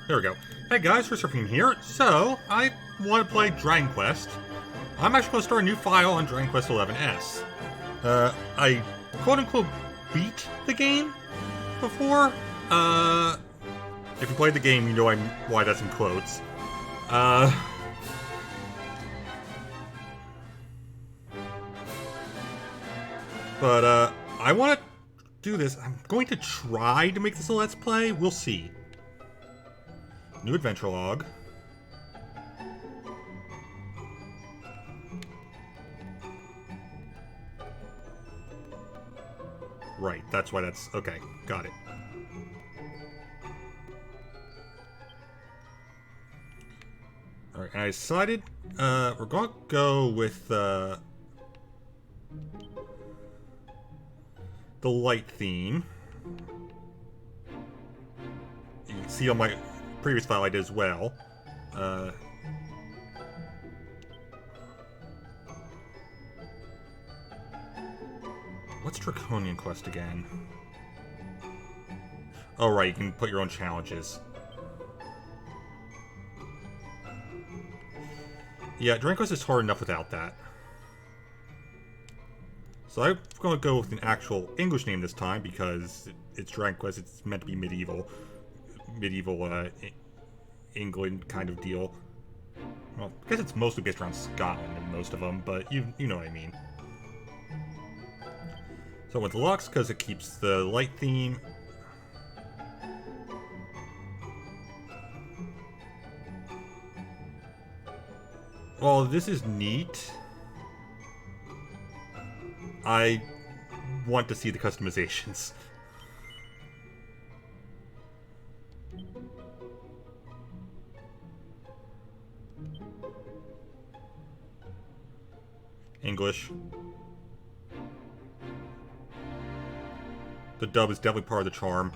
There we go. Hey guys, Surfing here. So, I want to play Dragon Quest. I'm actually going to start a new file on Dragon Quest XI's. I quote-unquote beat the game before. If you played the game, you know why that's in quotes. But I want to do this. I'm going to try to make this a Let's Play. We'll see. New adventure log. Right, that's why that's... Okay, got it. Alright, and I decided we're going to go with the light theme. You can see on my previous file I did as well. What's Draconian Quest again? Oh right, you can put your own challenges. Yeah, Dragon Quest is hard enough without that. So I'm going to go with an actual English name this time because it's Dragon Quest, it's meant to be medieval. England kind of deal. Well, I guess it's mostly based around Scotland in most of them, but you know what I mean. So I went to Lux because it keeps the light theme. Well, this is neat. I want to see the customizations. English. The dub is definitely part of the charm.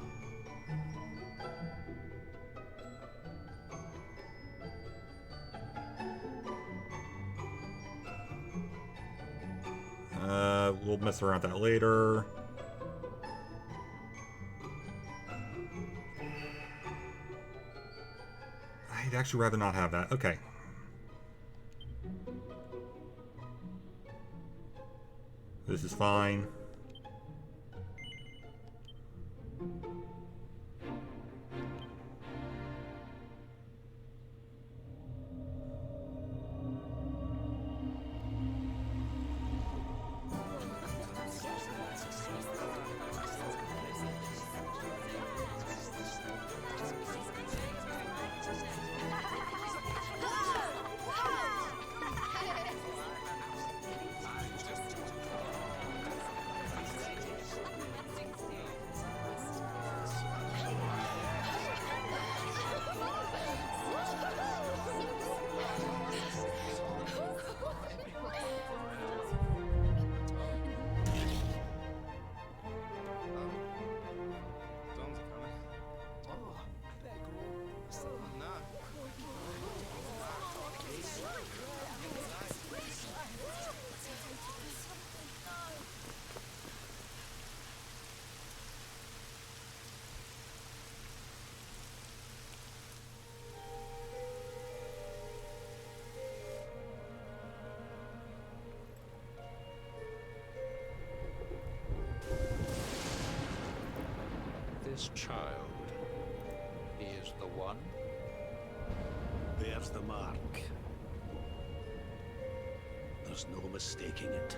We'll mess around with that later. I'd actually rather not have that. Okay. This is fine. This child, he is the one? There's the mark. There's no mistaking it.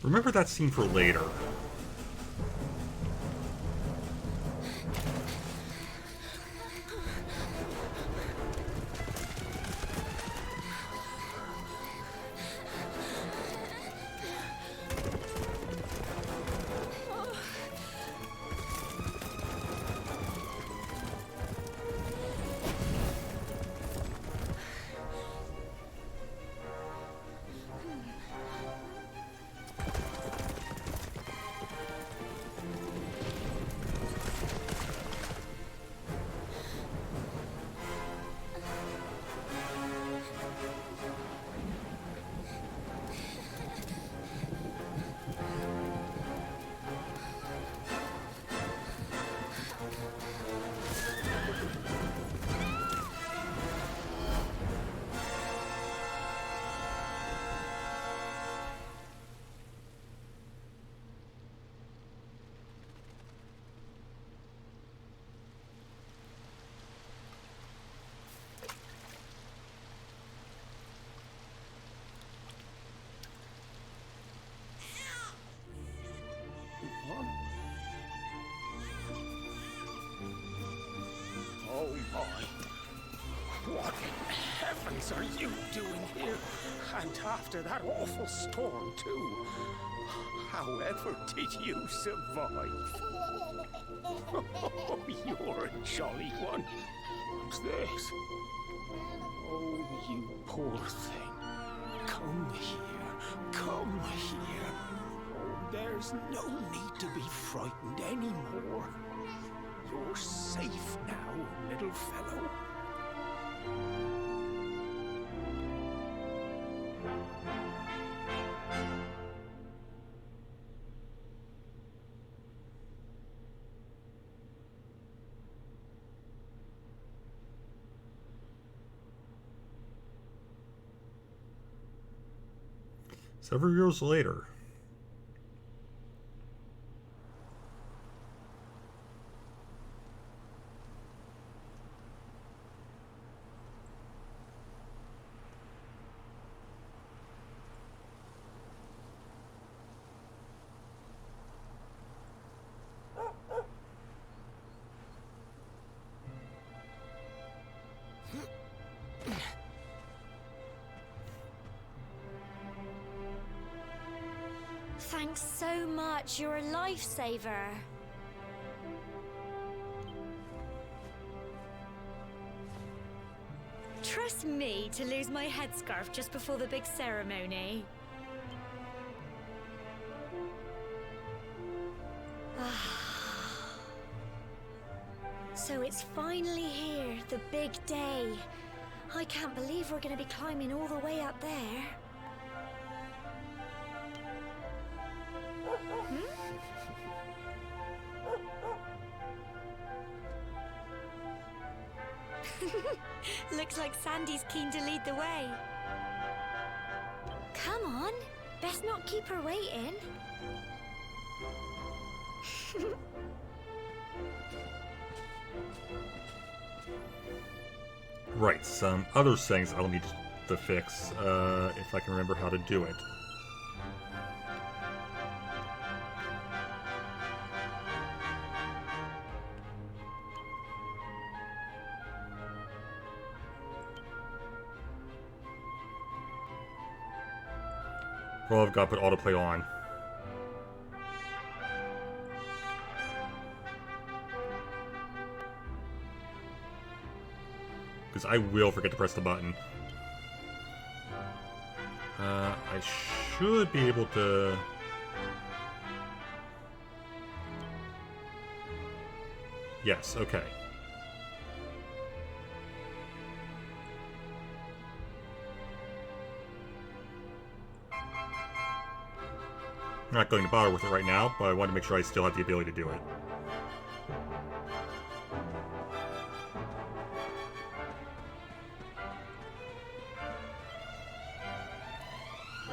Remember that scene for later. boy. What in heavens are you doing here? And after that awful storm, too. However did you survive? Oh, you're a jolly one. What's this? Oh, you poor thing. Come here. Come here. Oh, there's no need to be frightened anymore. You're safe now, little fellow. Several years later. Thanks so much. You're a lifesaver. Trust me to lose my headscarf just before the big ceremony. So it's finally here, the big day. I can't believe we're going to be climbing all the way up there. Looks like Sandy's keen to lead the way. Come on, best not keep her waiting. Right, some other things I'll need to fix, if I can remember how to do it. Well, I've got to put autoplay on. Because I will forget to press the button. I should be able to... Yes, okay. I'm not going to bother with it right now, but I want to make sure I still have the ability to do it.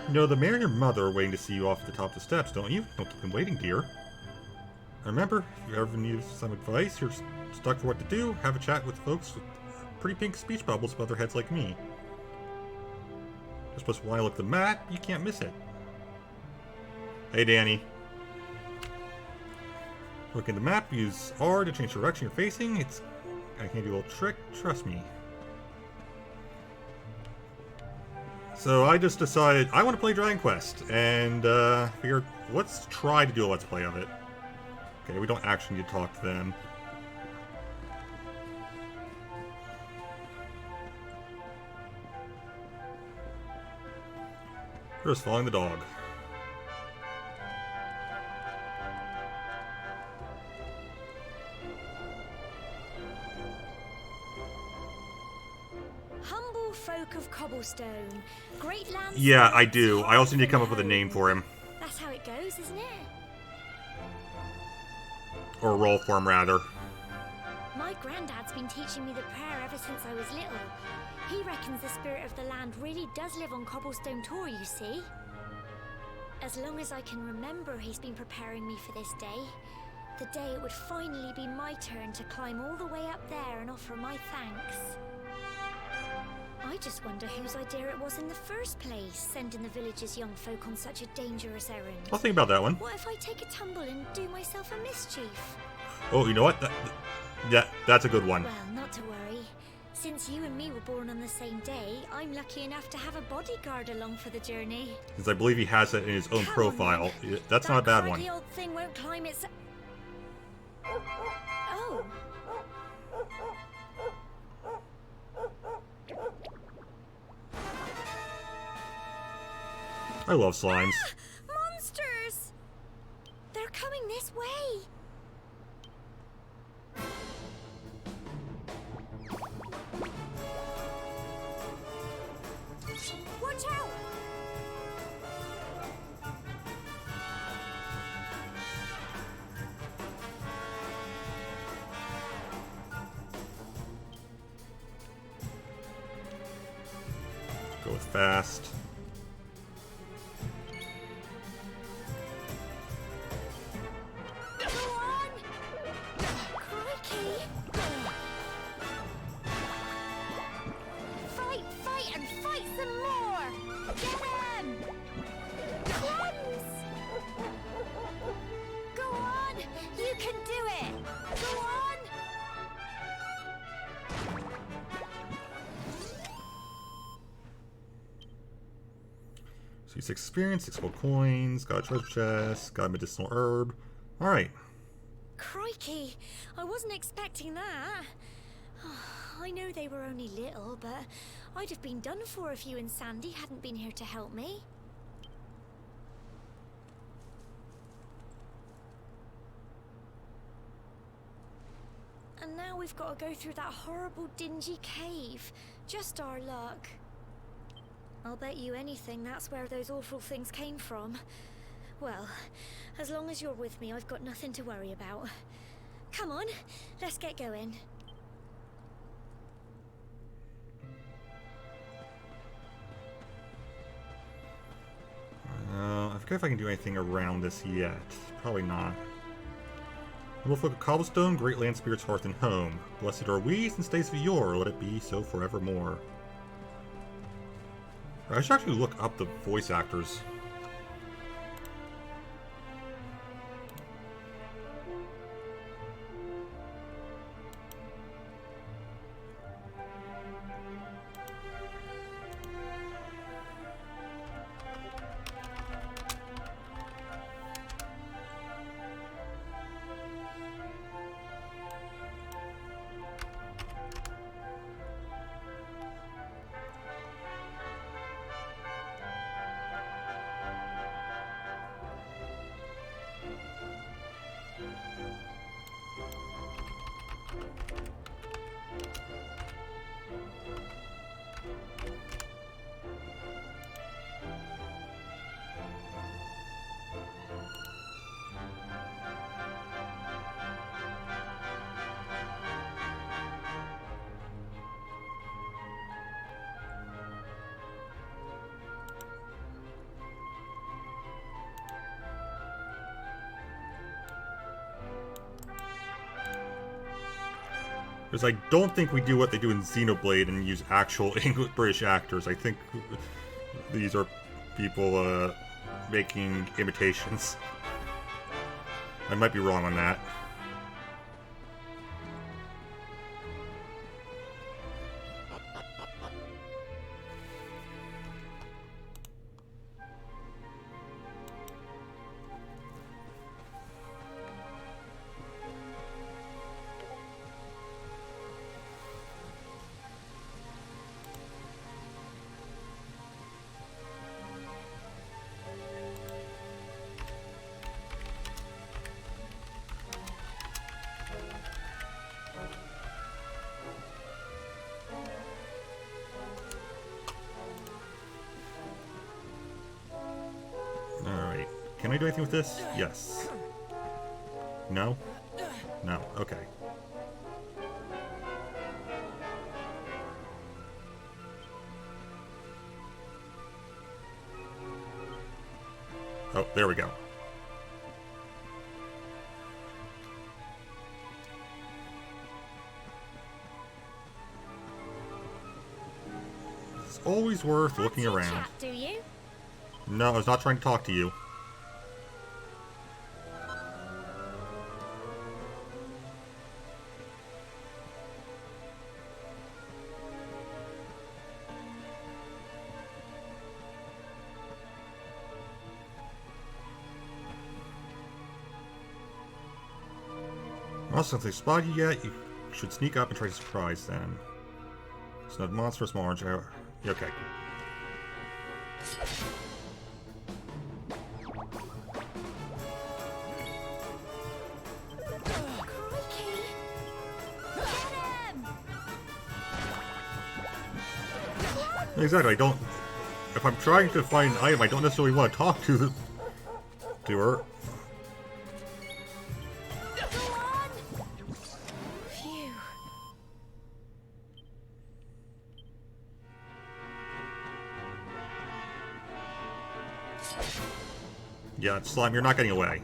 You know, the mayor and your mother are waiting to see you off the top of the steps, don't you? Don't keep them waiting, dear. Remember, if you ever need some advice, you're stuck for what to do, have a chat with folks with pretty pink speech bubbles above their heads like me. Just plus when I look at the map, you can't miss it. Hey, Danny. Look at the map, use R to change the direction you're facing. It's a handy little trick, trust me. So I just decided I want to play Dragon Quest, and figured let's try to do a Let's Play of it. Okay, we don't actually need to talk to them. We're just following the dog. Humble folk of cobblestone, great land. Yeah, I do. I also need to come up with a name for him. That's how it goes, isn't it? Or a role for him, rather. My granddad's been teaching me the prayer ever since I was little. He reckons the spirit of the land really does live on Cobblestone Tor, you see. As long as I can remember, he's been preparing me for this day. The day it would finally be my turn to climb all the way up there and offer my thanks. I just wonder whose idea it was in the first place, sending the village's young folk on such a dangerous errand. I'll think about that one. What if I take a tumble and do myself a mischief? Oh, you know what? That's a good one. Well, not to worry. Since you and me were born on the same day, I'm lucky enough to have a bodyguard along for the journey. Because I believe he has it in his own profile. That's not a bad one. The old thing won't climb its... Oh. I love slimes. Ah, monsters! They're coming this way. Watch out! Go with fast. Go on! Crikey! Fight, and fight some more! Get him! Crumbs! Go on! You can do it! Go on! So 6 experience, 6 gold coins, got a treasure chest, got a medicinal herb. Alright. Crikey! I wasn't expecting that. I know they were only little, but I'd have been done for if you and Sandy hadn't been here to help me. And now we've got to go through that horrible, dingy cave. Just our luck. I'll bet you anything that's where those awful things came from. Well, as long as you're with me, I've got nothing to worry about. Come on, let's get going. I forget if I can do anything around this yet. Probably not. Wolf of Cobblestone, Great Land Spirit's Hearth and Home. Blessed are we, since days of yore, let it be so forevermore. I should actually look up the voice actors. Because I don't think we do what they do in Xenoblade and use actual English British actors. I think these are people making imitations. I might be wrong on that. Can I do anything with this? Yes. No? No. Okay. Oh, there we go. It's always worth looking around. Chat, do you? No, I was not trying to talk to you. Also, since they spot you yet, you should sneak up and try to surprise them. It's not monster, small orange. Okay. Exactly, I don't... If I'm trying to find an item, I don't necessarily want to talk to her. Phew. Yeah, Slime, you're not getting away.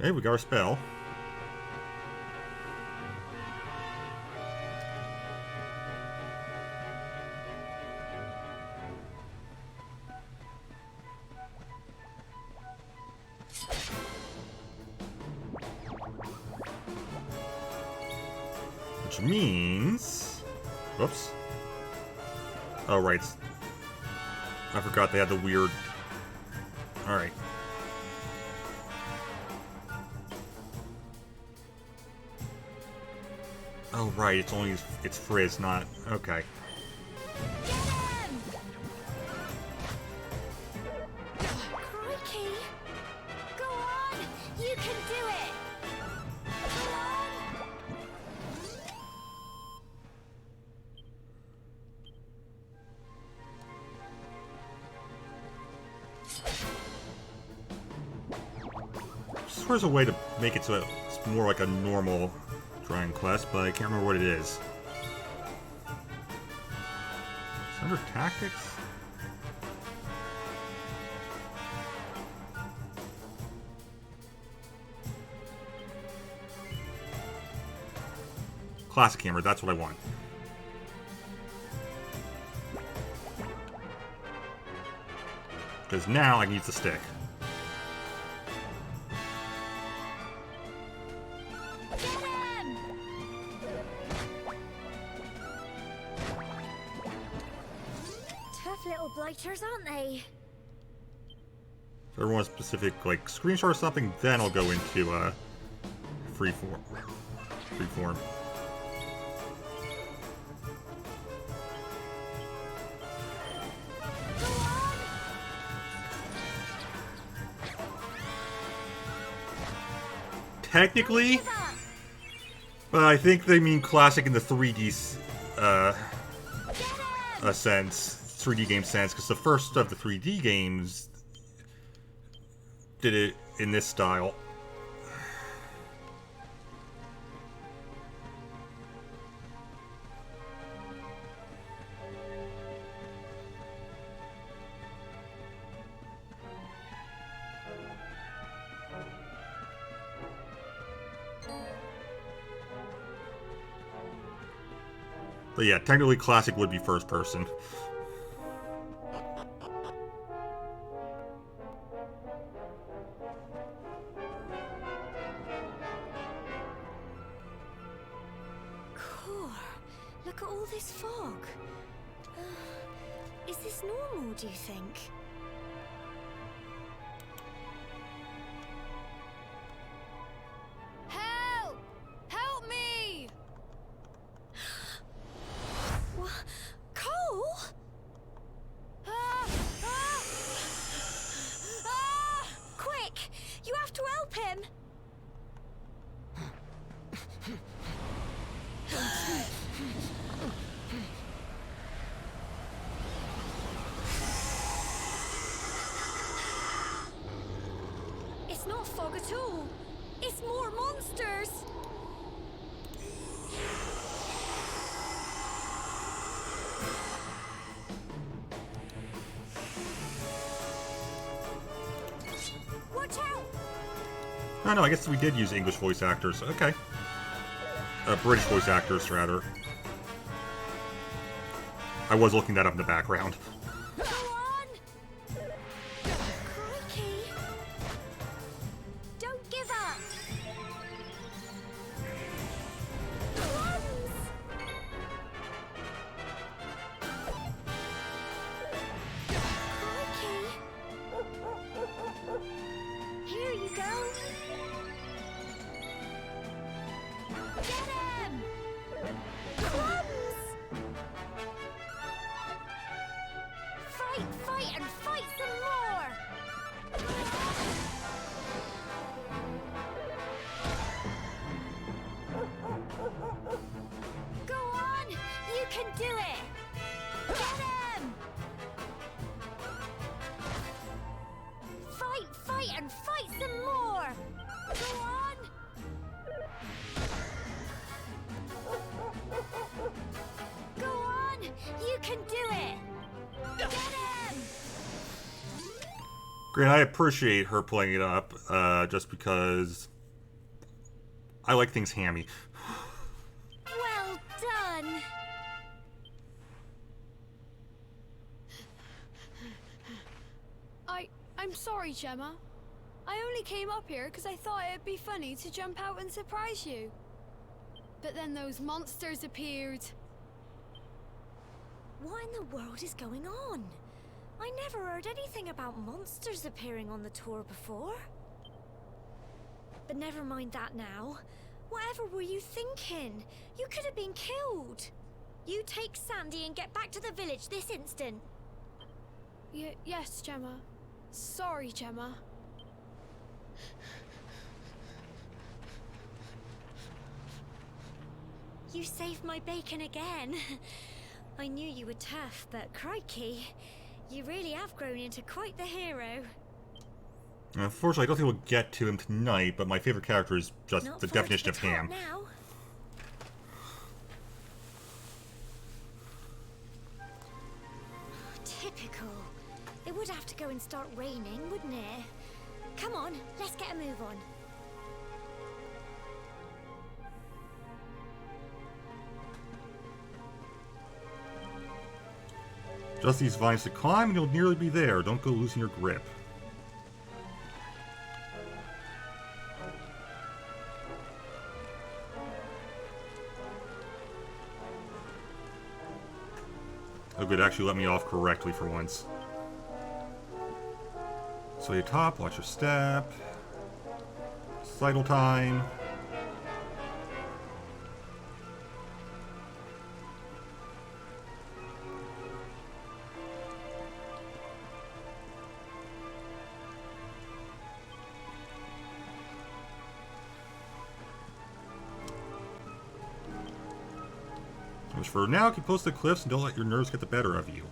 Okay, we got our spell. Which means... Whoops. Oh, right. I forgot they had the weird... Alright. Oh, right, it's Frizz, not... Okay. Crikey! Go on! You can do it! Go on! I swear there's a way to make it so it's more like a normal Dragon Quest, but I can't remember what it is. It's under tactics? Classic hammer, that's what I want. Because now I can use the stick. Tough little blighters, aren't they? If I want a specific, like, screenshot or something, then I'll go into, freeform. Freeform. Technically, but I think they mean classic in the 3D sense, 3D game sense, because the first of the 3D games did it in this style. But yeah, technically classic would be first person. Cool. Look at all this fog. Is this normal, do you think? Help! Help me! What? Cole? Quick! You have to help him! It's not fog at all. It's more monsters. Watch out! Oh no, I guess we did use English voice actors. Okay. British voice actors, rather. I was looking that up in the background. Go on! Crikey! Don't give up! Crumbs! Crikey! Here you go! Get him! Crumbs! Fight, fight, and fight some more! Go on! You can do it! Get him! Fight, fight, and fight some more! Go on! Go on! You can do it! Get him! Great, I appreciate her playing it up, just because I like things hammy. Well done! I'm sorry, Gemma. I only came up here because I thought it'd be funny to jump out and surprise you. But then those monsters appeared. What in the world is going on? I never heard anything about monsters appearing on the tour before. But never mind that now. Whatever were you thinking? You could have been killed. You take Sandy and get back to the village this instant. Yes, Gemma. Sorry, Gemma. You saved my bacon again. I knew you were tough, but crikey, you really have grown into quite the hero. Unfortunately, I don't think we'll get to him tonight, but my favorite character is just Not the far to definition of top ham. now. Typical. It would have to go and start raining, wouldn't it? Come on, let's get a move on. Just these vines to climb and you'll nearly be there. Don't go losing your grip. Oh good, actually let me off correctly for once. So you top, watch your step. Cycle time. Which for now, keep close to the cliffs and don't let your nerves get the better of you.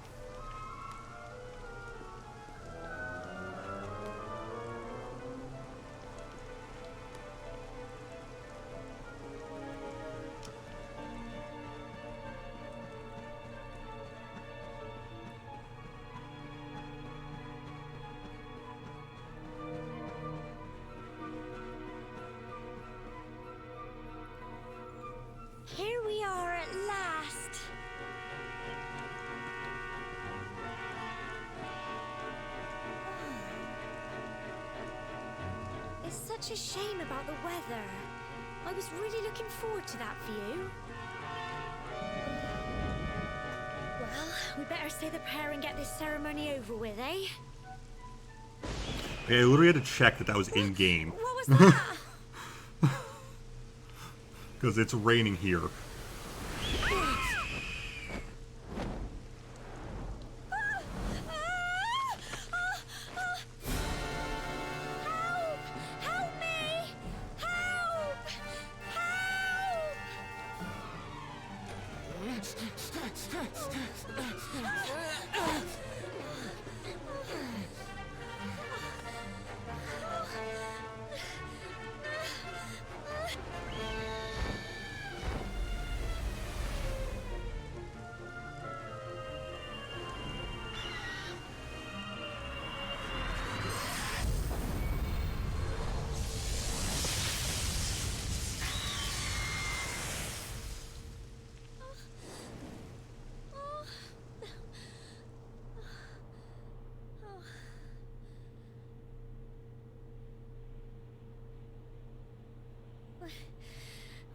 Here we are at last. It's such a shame about the weather. I was really looking forward to that view. Well, we better say the prayer and get this ceremony over with, eh? Yeah, I literally had to check that was in-game. What was that? Because it's raining here. Help me! Help! Help!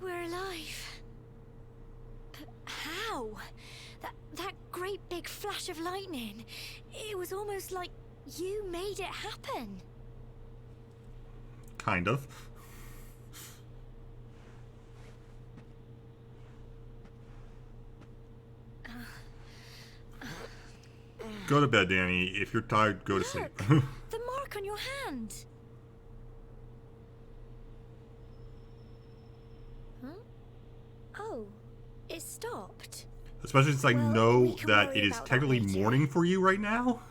We're alive. But how? That great big flash of lightning. It was almost like you made it happen. Kind of. Go to bed, Danny. If you're tired, go to sleep. The mark on your hand. Huh? Oh, it stopped. Especially since I Well, know we can that worry it is about that technically later. morning for you right now.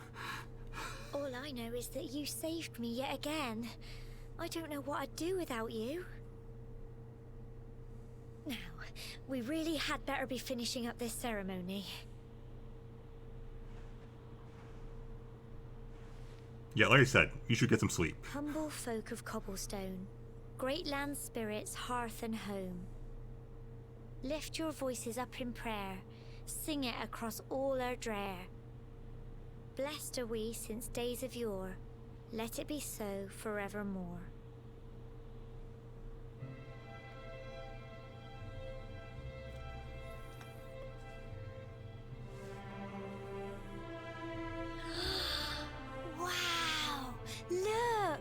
All I know is that you saved me yet again. I don't know what I'd do without you. Now, we really had better be finishing up this ceremony. Yeah, like I said, you should get some sleep. Humble folk of Cobblestone, great land spirits, hearth and home. Lift your voices up in prayer, sing it across all our drear. Blessed are we since days of yore, let it be so forevermore. Wow! Look!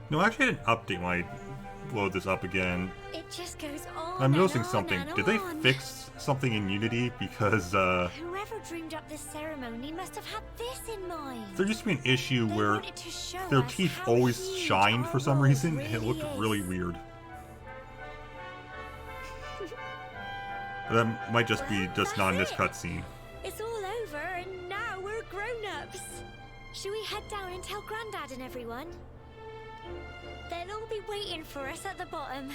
No, I actually had an update when I load this up again. It just goes on. I'm and noticing on something. and Did they on. fix something in Unity? Because Whoever dreamed up this ceremony must have had this in mind. there used to be an issue They where wanted to show their us teeth how always huge shined our for some world reason, and it really looked is. really weird. That might just be Well, just not in this that's cutscene. It's all over, and now we're grown-ups. Should we head down and tell Grandad and everyone? They'll all be waiting for us at the bottom.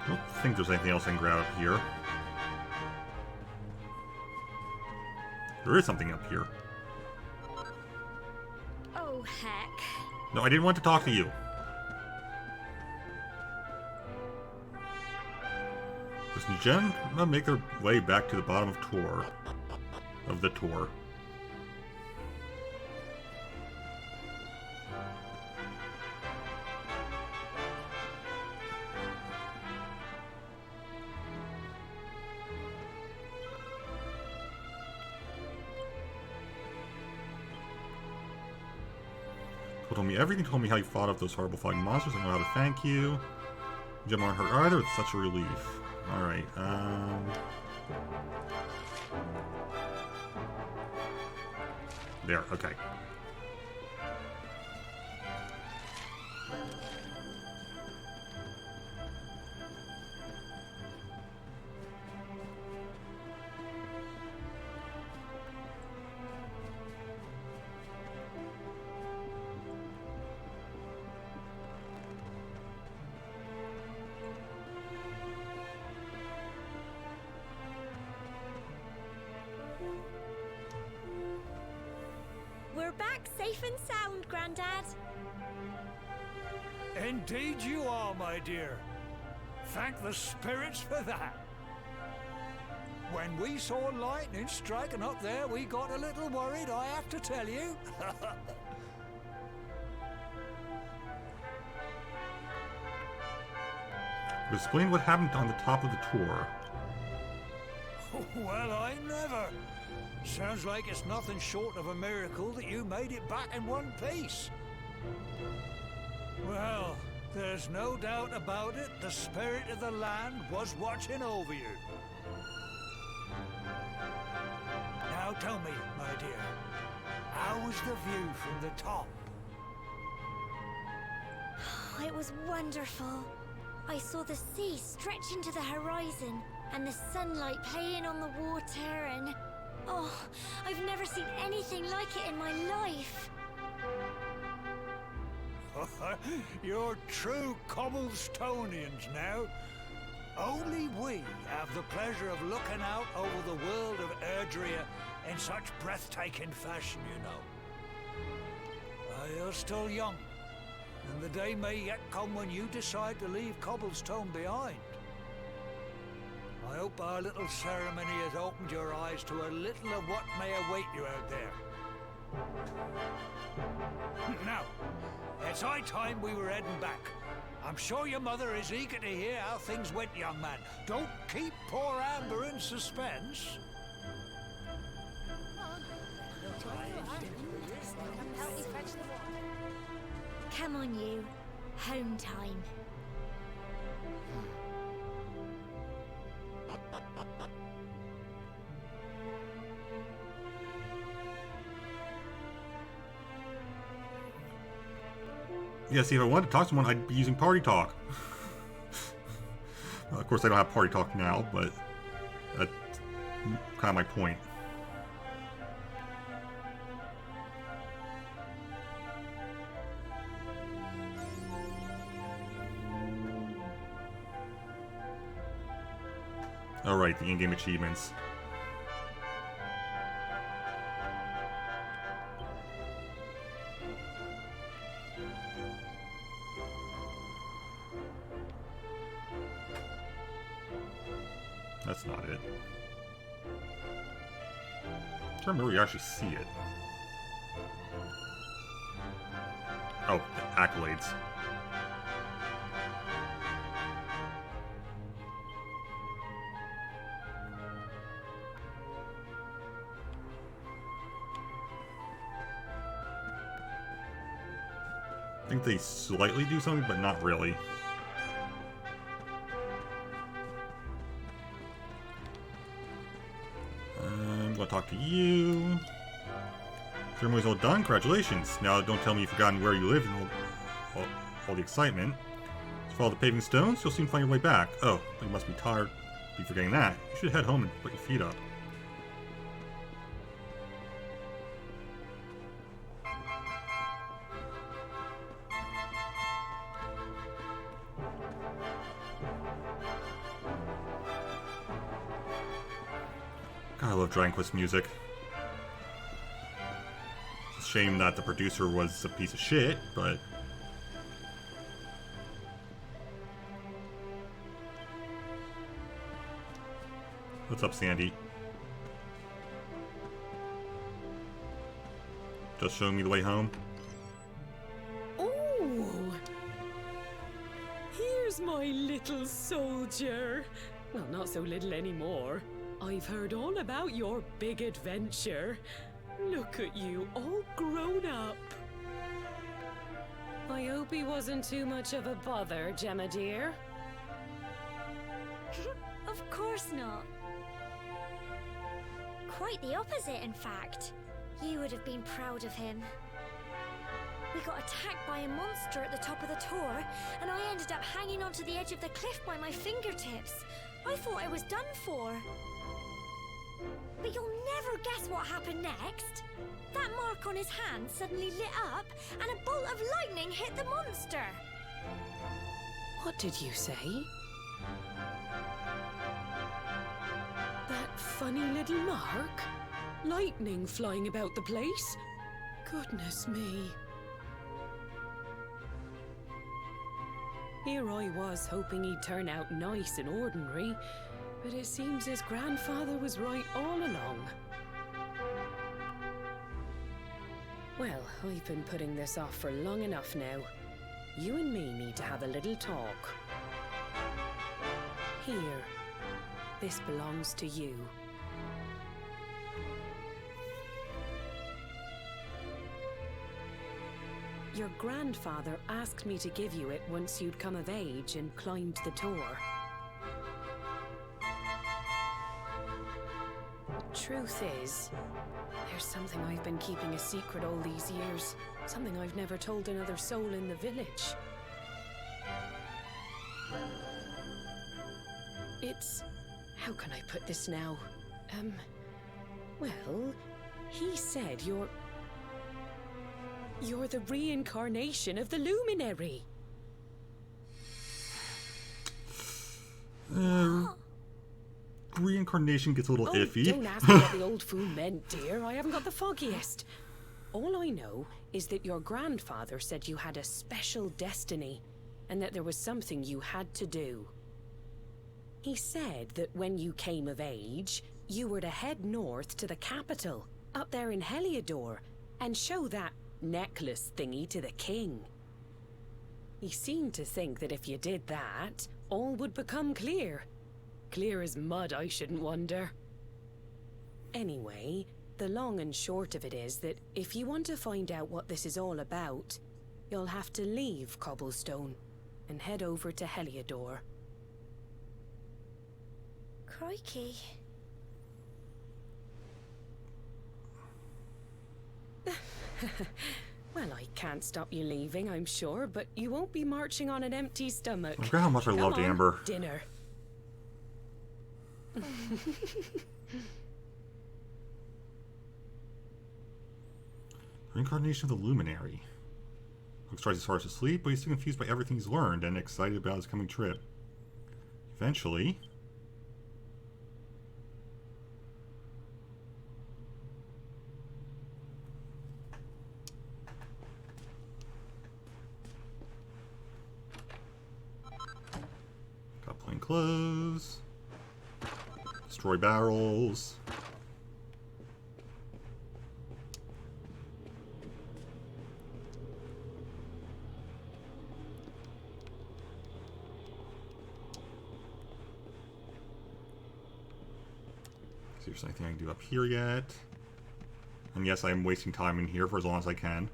I don't think there's anything else I can grab up here. There is something up here. Oh, heck. No, I didn't want to talk to you. Does Jen make their way back to the bottom of Tor? Of the Tor. Told me everything, told me how you fought off those horrible fighting monsters. I don't know how to thank you. Jim aren't hurt either, it's such a relief. Alright, there, okay. We're back safe and sound, Grandad. Indeed you are, my dear. Thank the spirits for that. When we saw lightning striking up there, we got a little worried, I have to tell you. Explain what happened on the top of the Tor. Well, I never. Sounds like it's nothing short of a miracle that you made it back in one piece. Well, there's no doubt about it, the spirit of the land was watching over you. Now tell me, my dear, how was the view from the top? It was wonderful. I saw the sea stretch into the horizon and the sunlight playing on the water and... Oh, I've never seen anything like it in my life. You're true Cobblestonians now. Only we have the pleasure of looking out over the world of Erdrea in such breathtaking fashion, you know. You're still young, and the day may yet come when you decide to leave Cobblestone behind. I hope our little ceremony has opened your eyes to a little of what may await you out there. Now, it's high time we were heading back. I'm sure your mother is eager to hear how things went, young man. Don't keep poor Amber in suspense. Come on, you. Home time. Yeah, see, if I wanted to talk to someone, I'd be using Party Talk. Well, of course, I don't have Party Talk now, but that's kind of my point. Alright, the in-game achievements. That's not it. I'm trying to remember where you actually see it. Oh, the accolades. I think they slightly do something, but not really. I'm gonna talk to you. Ceremony's all done. Congratulations. Now, don't tell me you've forgotten where you live and all the excitement. Just follow the paving stones. You'll soon find your way back. Oh, you must be tired. Be forgetting that. You should head home and put your feet up. God, I love Dragon Quest music. It's a shame that the producer was a piece of shit, but... What's up, Sandy? Just showing me the way home? Oh! Here's my little soldier. Well, not so little anymore. I've heard all about your big adventure. Look at you, all grown up. I hope he wasn't too much of a bother, Gemma dear. Of course not. Quite the opposite, in fact. You would have been proud of him. We got attacked by a monster at the top of the tour, and I ended up hanging onto the edge of the cliff by my fingertips. I thought I was done for. But you'll never guess what happened next. That mark on his hand suddenly lit up, and a bolt of lightning hit the monster. What did you say? That funny little mark? Lightning flying about the place? Goodness me. Here I was hoping he'd turn out nice and ordinary, but it seems his grandfather was right all along. Well, I've been putting this off for long enough now. You and me need to have a little talk. Here. This belongs to you. Your grandfather asked me to give you it once you'd come of age and climbed the tour. Truth is, there's something I've been keeping a secret all these years. Something I've never told another soul in the village. It's... how can I put this now? Well, he said you're the reincarnation of the Luminary. reincarnation gets a little Oh, iffy. don't ask me what the old fool meant, dear. I haven't got the foggiest. All I know is that your grandfather said you had a special destiny, and that there was something you had to do. He said that when you came of age, you were to head north to the capital, up there in Heliodor, and show that necklace thingy to the king. He seemed to think that if you did that, all would become clear. Clear as mud, I shouldn't wonder. Anyway, the long and short of it is that if you want to find out what this is all about, you'll have to leave Cobblestone and head over to Heliodor. Crikey. Well, I can't stop you leaving, I'm sure, but you won't be marching on an empty stomach. Look at how much I loved Come on, Amber. Dinner. Reincarnation of the Luminary. Luke tries his hardest to sleep, but he's still confused by everything he's learned and excited about his coming trip. Eventually... got plain clothes. Destroy barrels. See if there's anything I can do up here yet. And yes, I am wasting time in here for as long as I can.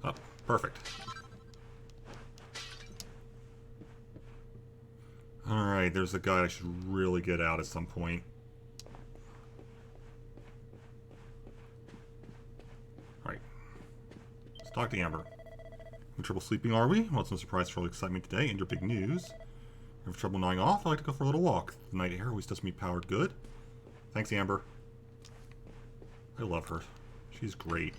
Oh, perfect. Alright, there's a guy I should really get out at some point. Alright. Let's talk to Amber. Having trouble sleeping, are we? Well, it's no surprise for all the excitement today and your big news. Have trouble nodding off? I like to go for a little walk. The night air always does me powered good. Thanks, Amber. I love her. She's great.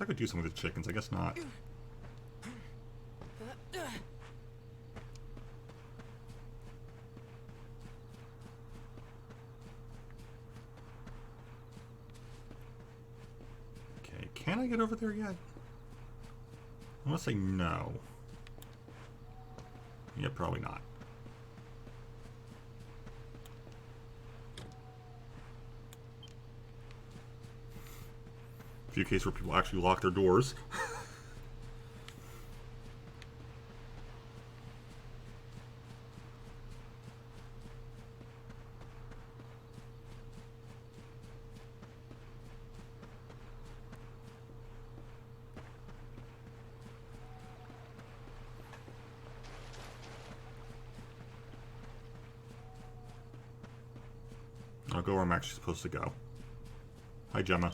I could do some with the chickens. I guess not. Okay, can I get over there yet? I want to say no. Yeah, probably not. A few cases where people actually lock their doors. I'll go where I'm actually supposed to go. Hi, Gemma.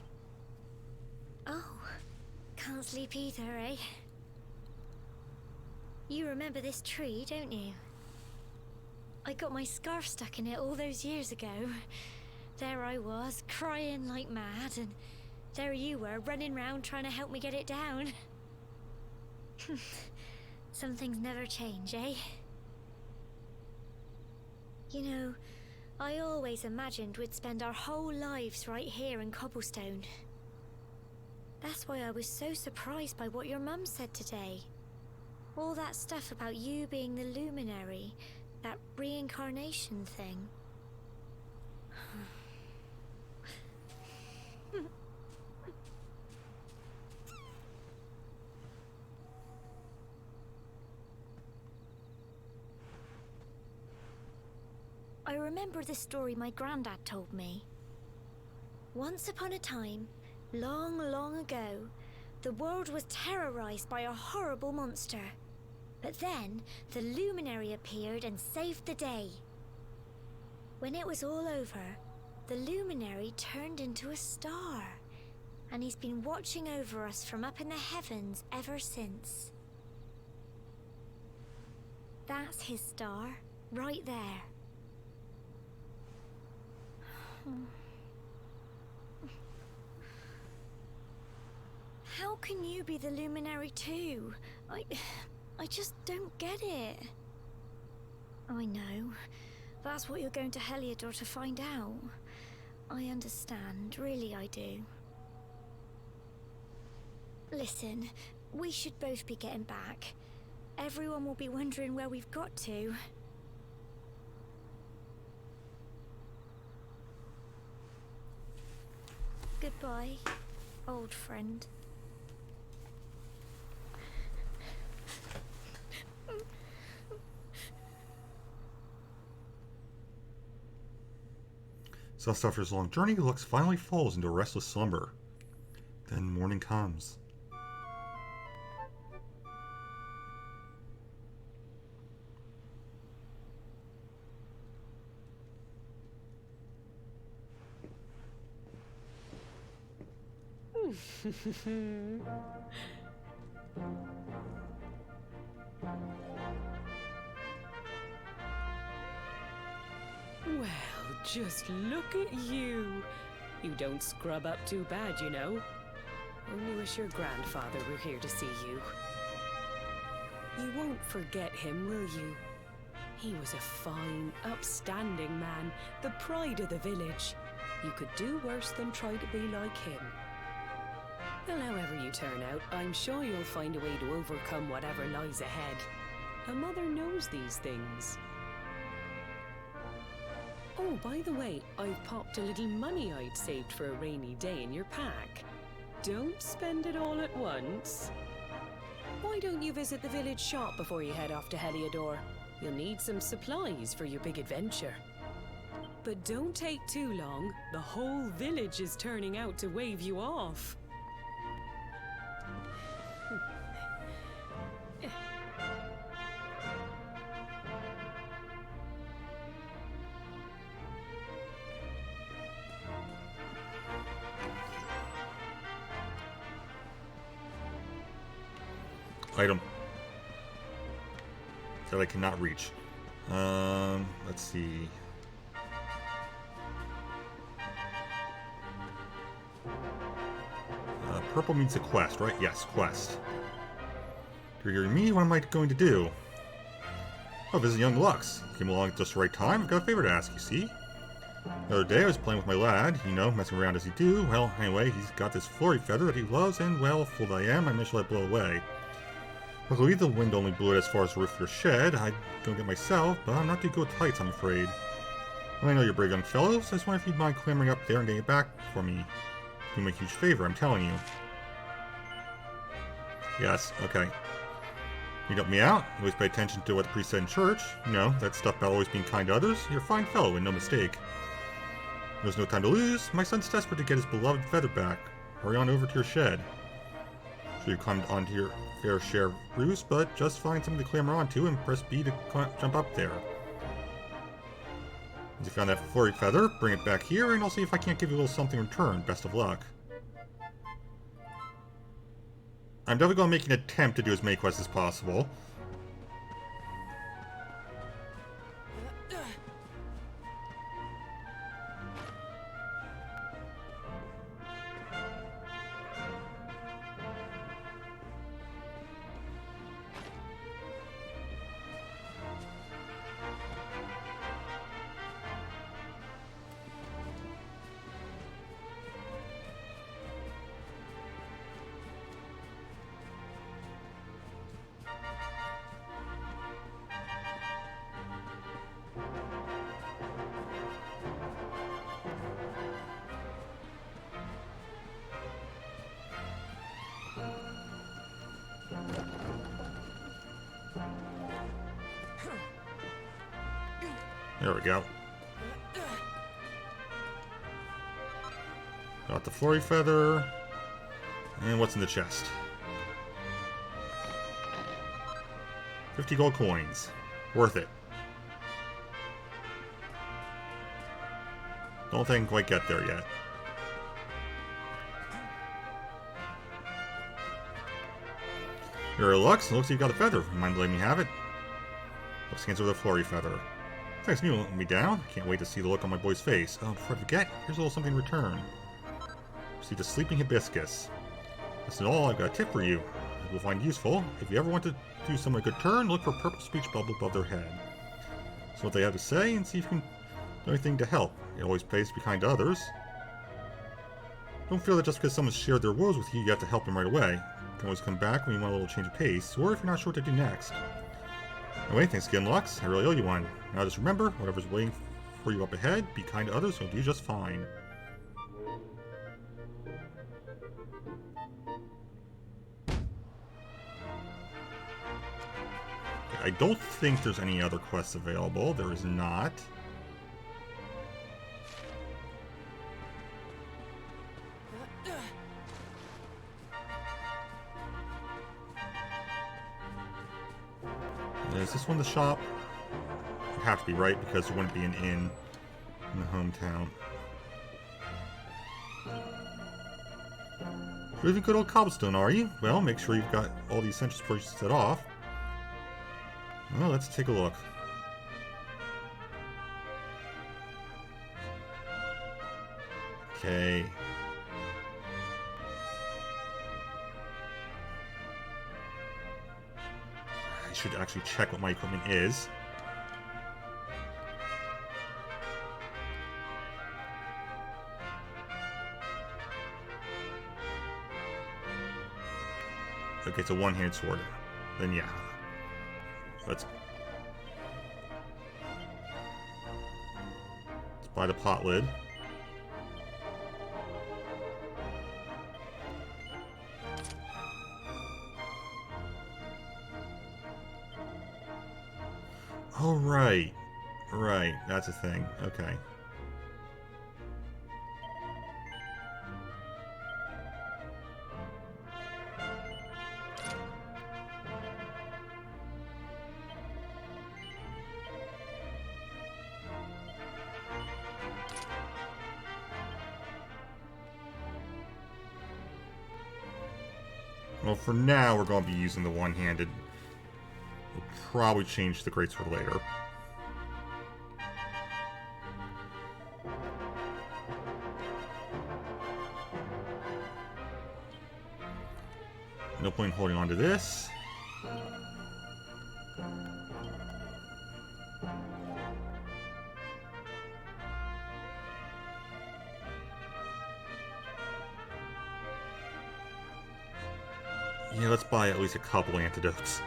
Oh, can't sleep either, eh? You remember this tree, don't you? I got my scarf stuck in it all those years ago. There I was, crying like mad, and there you were, running round trying to help me get it down. Some things never change, eh? You know, I always imagined we'd spend our whole lives right here in Cobblestone. That's why I was so surprised by what your mum said today. All that stuff about you being the luminary, that reincarnation thing. I remember the story my granddad told me. Once upon a time, long, long ago, the world was terrorized by a horrible monster. But then, the luminary appeared and saved the day. When it was all over, the luminary turned into a star. And he's been watching over us from up in the heavens ever since. That's his star. Right there. How can you be the luminary too? I just don't get it. I know. That's what you're going to Heliodor to find out. I understand, really I do. Listen, we should both be getting back. Everyone will be wondering where we've got to. Goodbye, old friend. Thus, after his long journey, Lux finally falls into a restless slumber. Then morning comes. Well, just look at you. You don't scrub up too bad, you know. Only wish your grandfather were here to see you. You won't forget him, will you? He was a fine, upstanding man, the pride of the village. You could do worse than try to be like him. Well, however you turn out, I'm sure you'll find a way to overcome whatever lies ahead. A mother knows these things. Oh, by the way, I've popped a little money I'd saved for a rainy day in your pack. Don't spend it all at once. Why don't you visit the village shop before you head off to Heliodor? You'll need some supplies for your big adventure. But don't take too long. The whole village is turning out to wave you off. Item that I cannot reach. Let's see. Purple means a quest, right? Yes, quest. You're hearing me? What am I going to do? Oh, visit young Lux. Came along at just the right time. I've got a favor to ask, you see? The other day I was playing with my lad, you know, messing around as he do. Well, anyway, he's got this flurry feather that he loves, and, well, fool that I am, I managed to let it blow away. Luckily, the wind only blew it as far as the roof of your shed. I'd go get myself, but I'm not too good with heights, I'm afraid. Well, I know you're a brave young fellow, so I just wonder if you'd mind clambering up there and getting it back for me. Do me a huge favor, I'm telling you. Yes, okay. You'd help me out. Always pay attention to what the priest said in church. You know, that stuff about always being kind to others. You're a fine fellow and no mistake. There's no time to lose. My son's desperate to get his beloved feather back. Hurry on over to your shed. Sure, you climbed onto your fair share of roofs, but just find something to clamber onto and press B to jump up there. Once you found that flurry feather, bring it back here, and I'll see if I can't give you a little something in return. Best of luck. I'm definitely going to make an attempt to do as many quests as possible. There we go. Got the flurry feather. And what's in the chest? 50 gold coins. Worth it. Don't think I can quite get there yet. Here are Lux. Looks like you've got a feather. Mind letting me have it? Lux hands over the flurry feather. Thanks for letting me down. I can't wait to see the look on my boy's face. Oh, before I forget, here's a little something in return. See the sleeping hibiscus. That's not all. I've got a tip for you. You will find useful. If you ever want to do someone a good turn, look for a purple speech bubble above their head. See what they have to say and see if you can do anything to help. It always pays to be kind to others. Don't feel that just because someone shared their woes with you, you have to help them right away. You can always come back when you want a little change of pace, or if you're not sure what to do next. Anyway, thanks again, Lux. I really owe you one. Now just remember, whatever's waiting for you up ahead, be kind to others, and you'll do just fine. Okay, I don't think there's any other quests available. There is not. Is this one the shop? It'd have to be, right? Because there wouldn't be an inn in the hometown. You're leaving good old Cobblestone, are you? Well, make sure you've got all the essentials before you set off. Well, let's take a look. Okay. I should actually check what my equipment is. Okay, it's a one-handed sword. Then yeah. Let's buy the pot lid. Oh, right. Right, that's a thing. Okay. Well, for now, we're going to be using the one-handed. We'll probably change the greatsword later. No point in holding on to this. Yeah, let's buy at least a couple antidotes.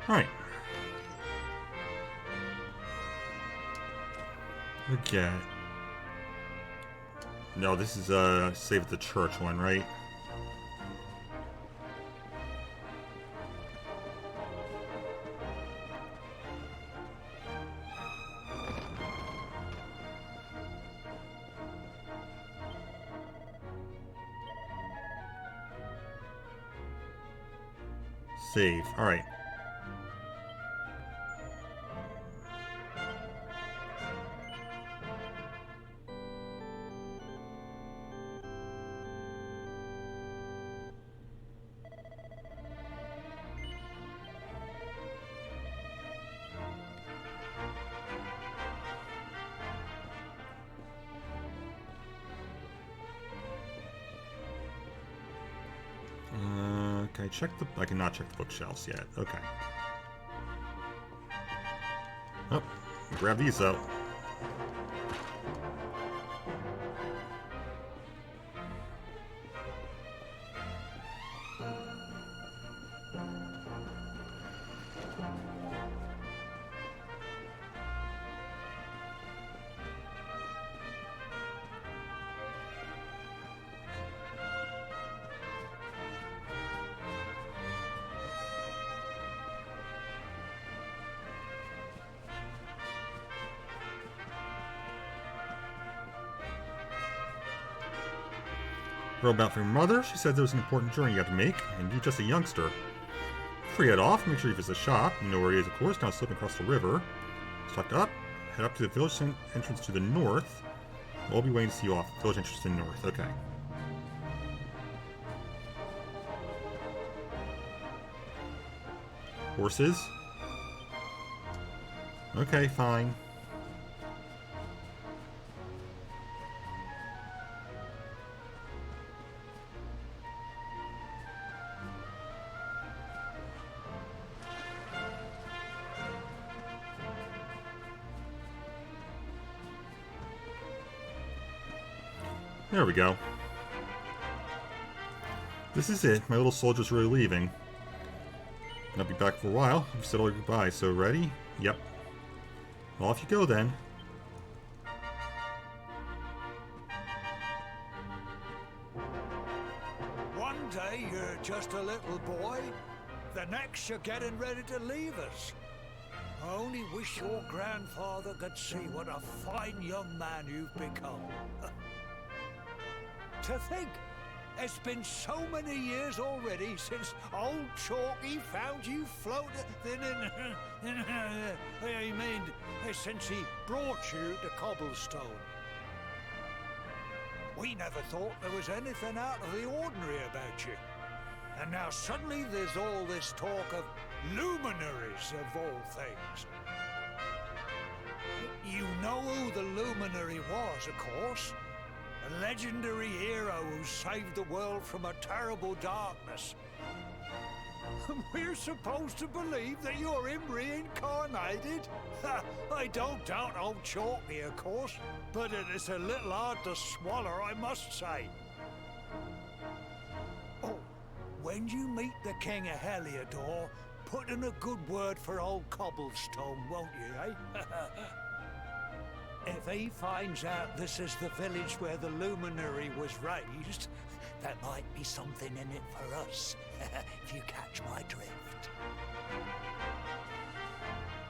Alright. Okay. No, this is save at the church one, right? Save. Alright. Can I check the... I cannot check the bookshelves yet. Okay. Oh, grab these though. Wrote about from your mother. She said there was an important journey you have to make, and you're just a youngster. Before you head off, make sure you visit the shop. You know where he is, of course, down slipping across the river. It's tucked up. head up to the village entrance to the north. We'll be waiting to see you off. Village entrance to the north. Okay. Horses? Okay, fine. There we go. This is it. My little soldier's really leaving. I'll be back for a while. I've said all your goodbye, so ready? Yep. Well, off you go then. One day you're just a little boy, the next you're getting ready to leave us. I only wish your grandfather could see what a fine young man you've become. To think, it's been so many years already since old Chalky found you floating since he brought you to Cobblestone. We never thought there was anything out of the ordinary about you. And now suddenly there's all this talk of luminaries of all things. You know who the luminary was, of course. A legendary hero who saved the world from a terrible darkness. We're supposed to believe that you're him reincarnated? I don't doubt old Chalky, of course, but it is a little hard to swallow, I must say. Oh, when you meet the King of Heliodor, put in a good word for old Cobblestone, won't you, eh? If he finds out this is the village where the luminary was raised, there might be something in it for us, if you catch my drift.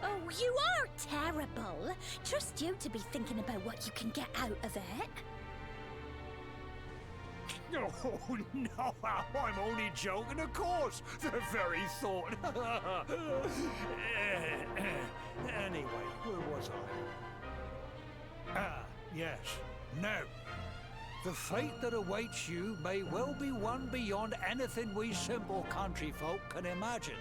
Oh, you are terrible. Trust you to be thinking about what you can get out of it. Oh, no, I'm only joking, of course. The very thought. Anyway, where was I? Ah, yes. Now, the fate that awaits you may well be one beyond anything we simple country folk can imagine.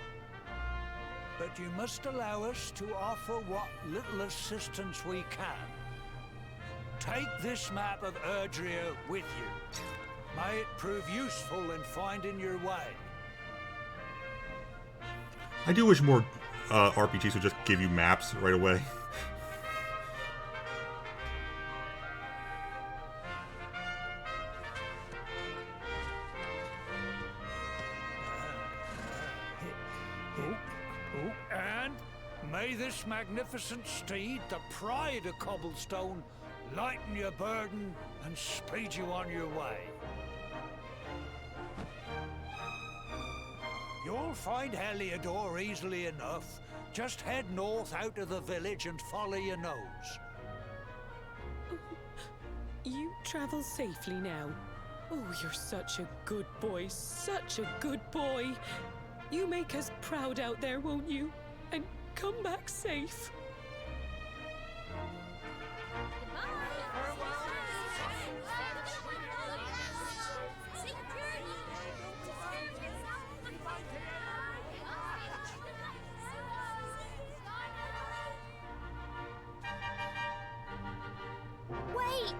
But you must allow us to offer what little assistance we can. Take this map of Erdrea with you. May it prove useful in finding your way. I do wish more RPGs would just give you maps right away. And may this magnificent steed, the pride of Cobblestone, lighten your burden and speed you on your way. You'll find Heliodor easily enough. Just head north out of the village and follow your nose. You travel safely now. Oh, you're such a good boy, such a good boy. You make us proud out there, won't you? And come back safe. Wait!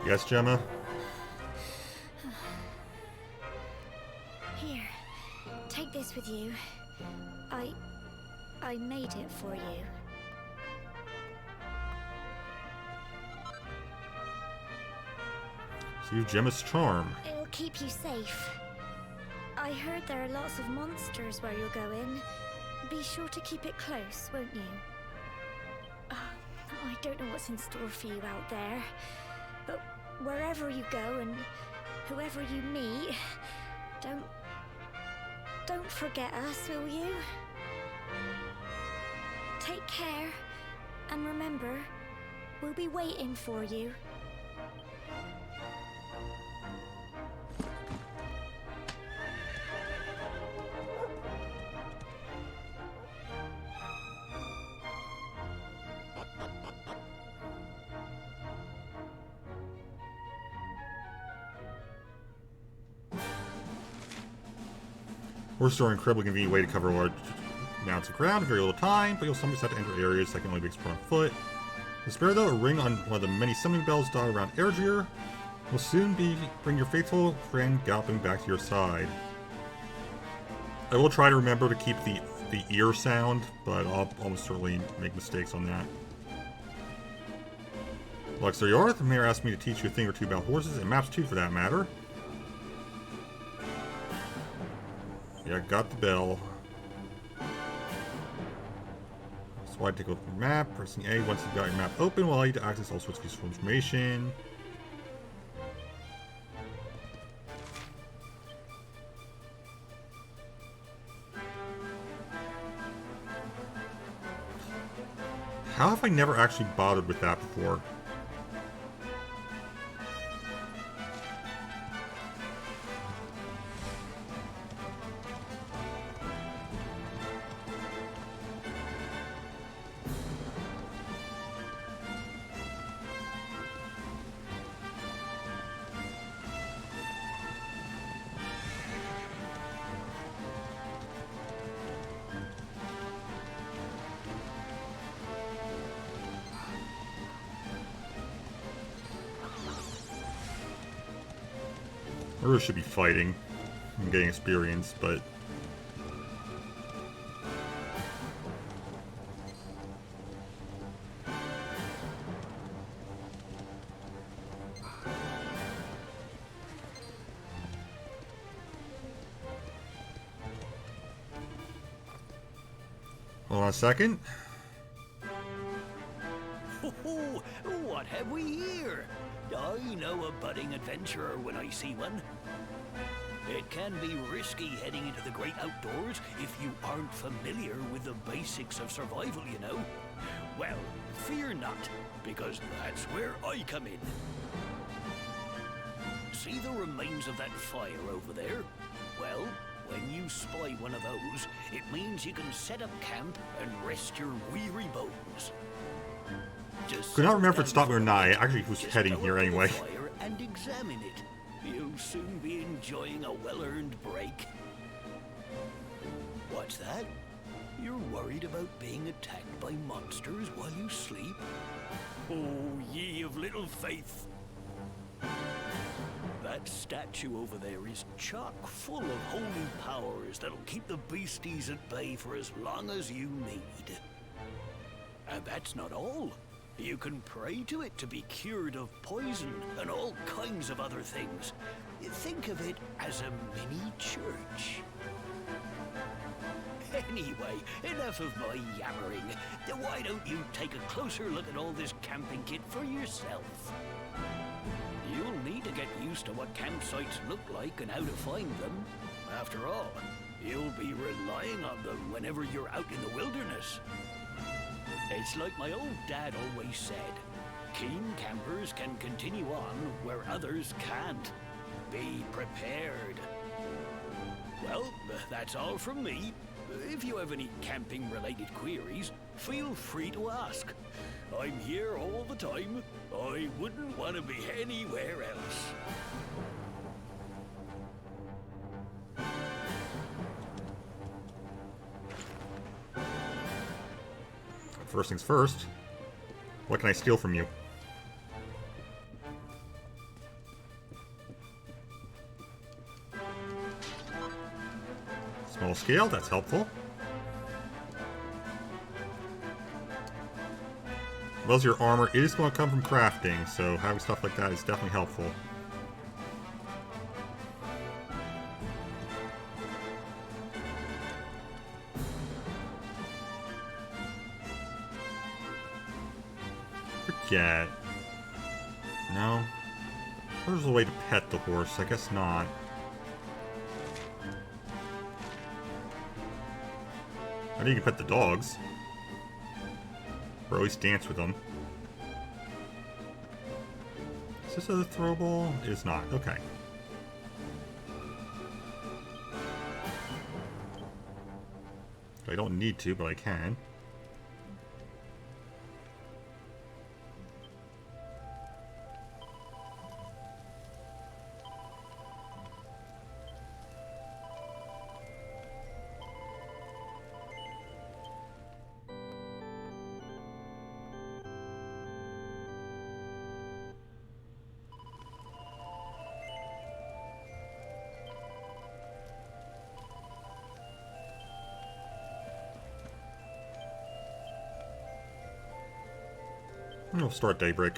Yes, Gemma? Here, take this with you. I made it for you. So you have Gemma's charm. It'll keep you safe. I heard there are lots of monsters where you're going. Be sure to keep it close, won't you? I don't know what's in store for you out there, but wherever you go and whoever you meet, don't forget us, will you? Take care, and remember, we'll be waiting for you. Horses are an incredibly convenient way to cover large amounts of ground in very little time, but you'll sometimes have to enter areas that can only be explored on foot. To spare though, a ring on one of the many summoning bells dotted around Erdreer will soon bring your faithful friend galloping back to your side. I will try to remember to keep the ear sound, but I'll almost certainly make mistakes on that. Luxor Yarth, the mayor asked me to teach you a thing or two about horses, and maps too for that matter. Yeah, got the bell. So I take a look at the map, pressing A once you've got your map open will allow you to access all sorts of useful information. How have I never actually bothered with that before? I really should be fighting and getting experience, but... Hold on a second. Oh, what have we here? I know a budding adventurer when I see one. It can be risky heading into the great outdoors if you aren't familiar with the basics of survival, you know. Well, fear not, because that's where I come in. See the remains of that fire over there? Well, when you spy one of those, it means you can set up camp and rest your weary bones. Could not remember if it stopped me or not. I actually was heading here anyway. And examine it. You'll soon be enjoying a well-earned break. What's that? You're worried about being attacked by monsters while you sleep? Oh, ye of little faith. That statue over there is chock full of holy powers that'll keep the beasties at bay for as long as you need. And that's not all. You can pray to it to be cured of poison and all kinds of other things. Think of it as a mini church. Anyway, enough of my yammering. Why don't you take a closer look at all this camping kit for yourself? You'll need to get used to what campsites look like and how to find them. After all, you'll be relying on them whenever you're out in the wilderness. It's like my old dad always said, keen campers can continue on where others can't. Be prepared. Well, that's all from me. If you have any camping-related queries, feel free to ask. I'm here all the time. I wouldn't want to be anywhere else. First things first, what can I steal from you? Small scale, that's helpful. As well as your armor, it is going to come from crafting, so having stuff like that is definitely helpful. Forget. No. There's a way to pet the horse. I guess not. I know you can pet the dogs. Or at least dance with them. Is this a throwable? It is not. Okay. I don't need to, but I can. We'll start daybreak.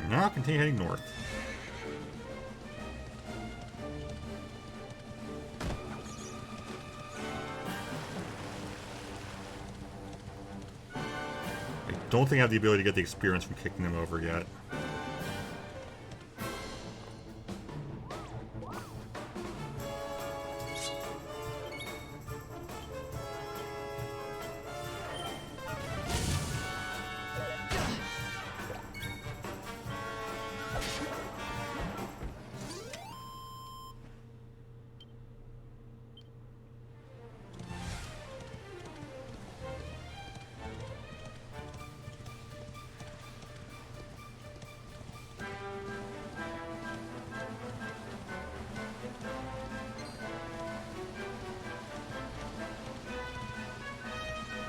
Now continue heading north. I don't think I have the ability to get the experience from kicking them over yet.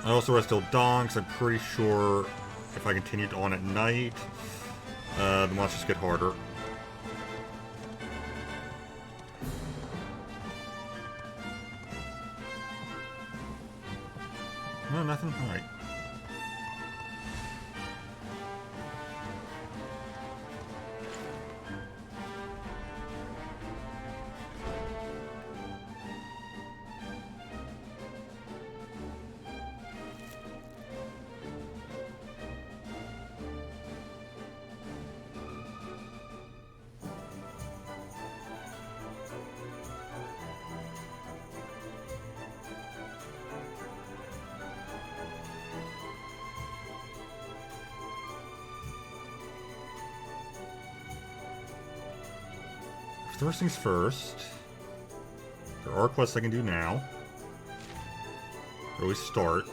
I also rest till dawn, because I'm pretty sure if I continued on at night, the monsters get harder. No, nothing? Alright. First things first, there are quests I can do now. Or we start.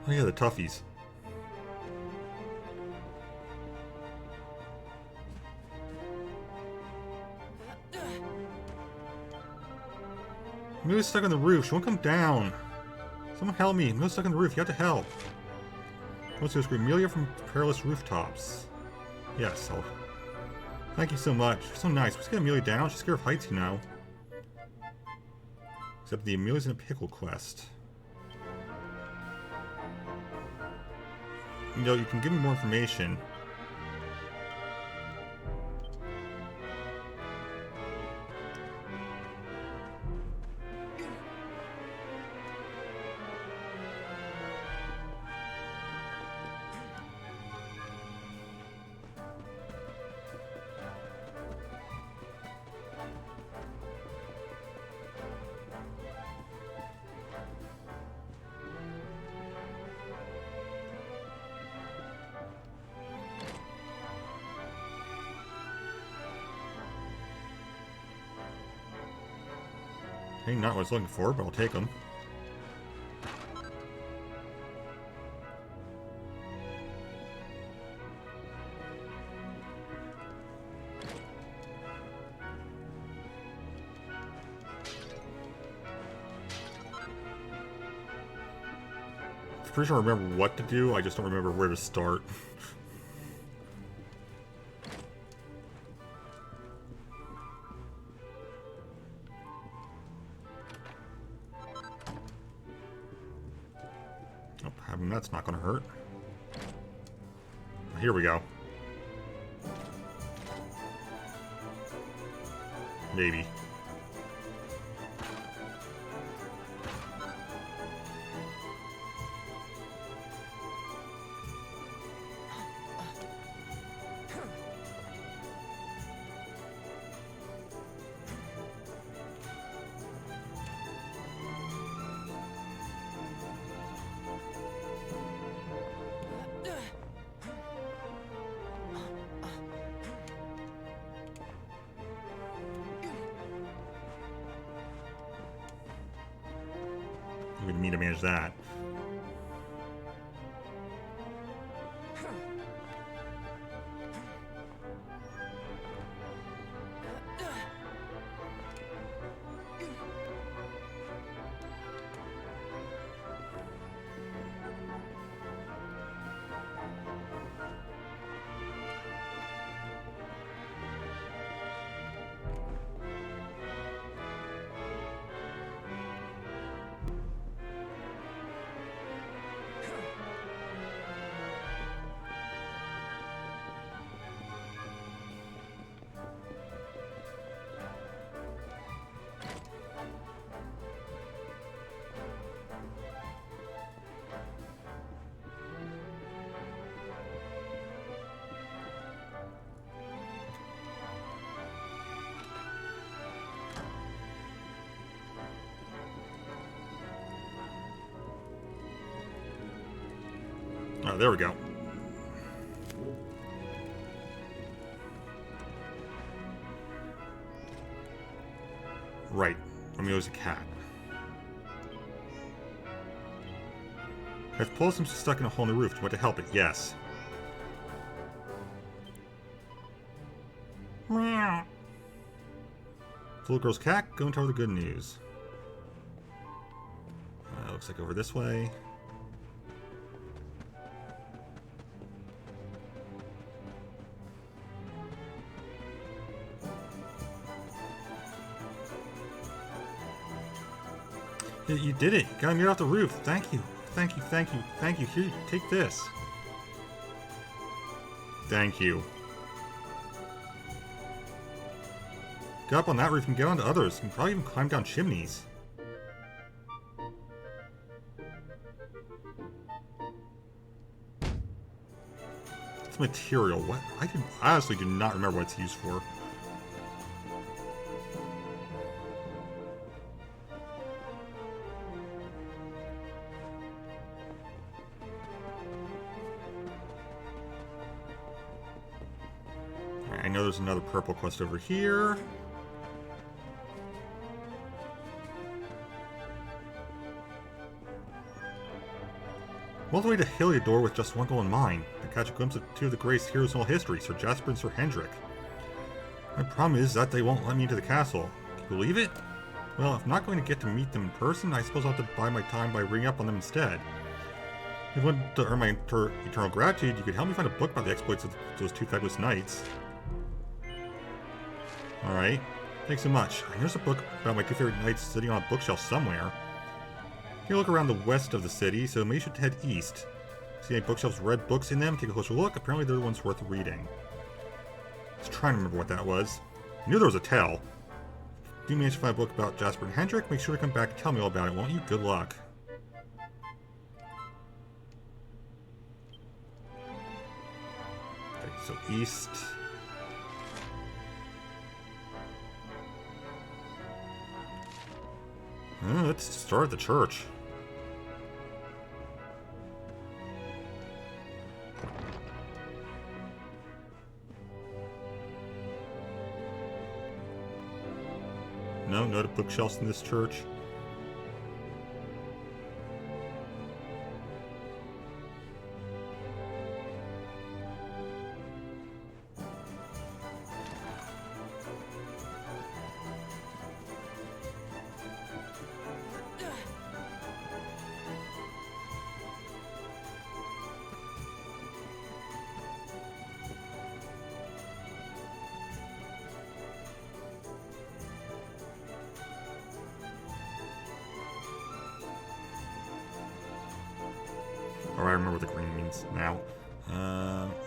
Oh yeah, the toughies. Amelia's stuck on the roof. She won't come down. Someone help me. Amelia's stuck on the roof. You have to help. Let's go scream Amelia from perilous rooftops. Yes, I'll... Thank you so much. You're so nice. Let's get Amelia down. She's scared of heights, you know. Except the Amelia's in a Pickle quest. You know, you can give me more information. Okay, not what I was looking for, but I'll take them. I'm pretty sure I remember what to do, I just don't remember where to start. That's not going to hurt. Here we go. Maybe. I'm going to need to manage that. Oh, there we go. Right. Romeo's a cat. I've pulled some stuck in a hole in the roof. Do you want to help it? Yes. Meow. The little girl's cat. Go and tell her the good news. Looks like over this way. You did it. You got me off the roof. Thank you. Thank you, thank you, thank you. Here, take this. Thank you. Get up on that roof and get onto others. You can probably even climb down chimneys. It's material. What? I honestly do not remember what it's used for. I know there's another purple quest over here. All the way to Heliodor with just one goal in mind, to catch a glimpse of two of the greatest heroes in all history, Sir Jasper and Sir Hendrik. My problem is that they won't let me into the castle. Can you believe it? Well, if I'm not going to get to meet them in person, I suppose I'll have to buy my time by ringing up on them instead. If you want to earn my eternal gratitude, you could help me find a book about the exploits of those two fabulous knights. Alright, thanks so much. Here's a book about my two favorite knights sitting on a bookshelf somewhere. You look around the west of the city, so maybe you should head east. See any bookshelves with red books in them? Take a closer look. Apparently they're the ones worth reading. Let's try and remember what that was. I knew there was a tell. If you manage to find a book about Jasper and Hendrik, make sure to come back and tell me all about it, won't you? Good luck. Okay, so east. Let's start at the church. No, no bookshelves in this church. Oh, I remember what the green means now.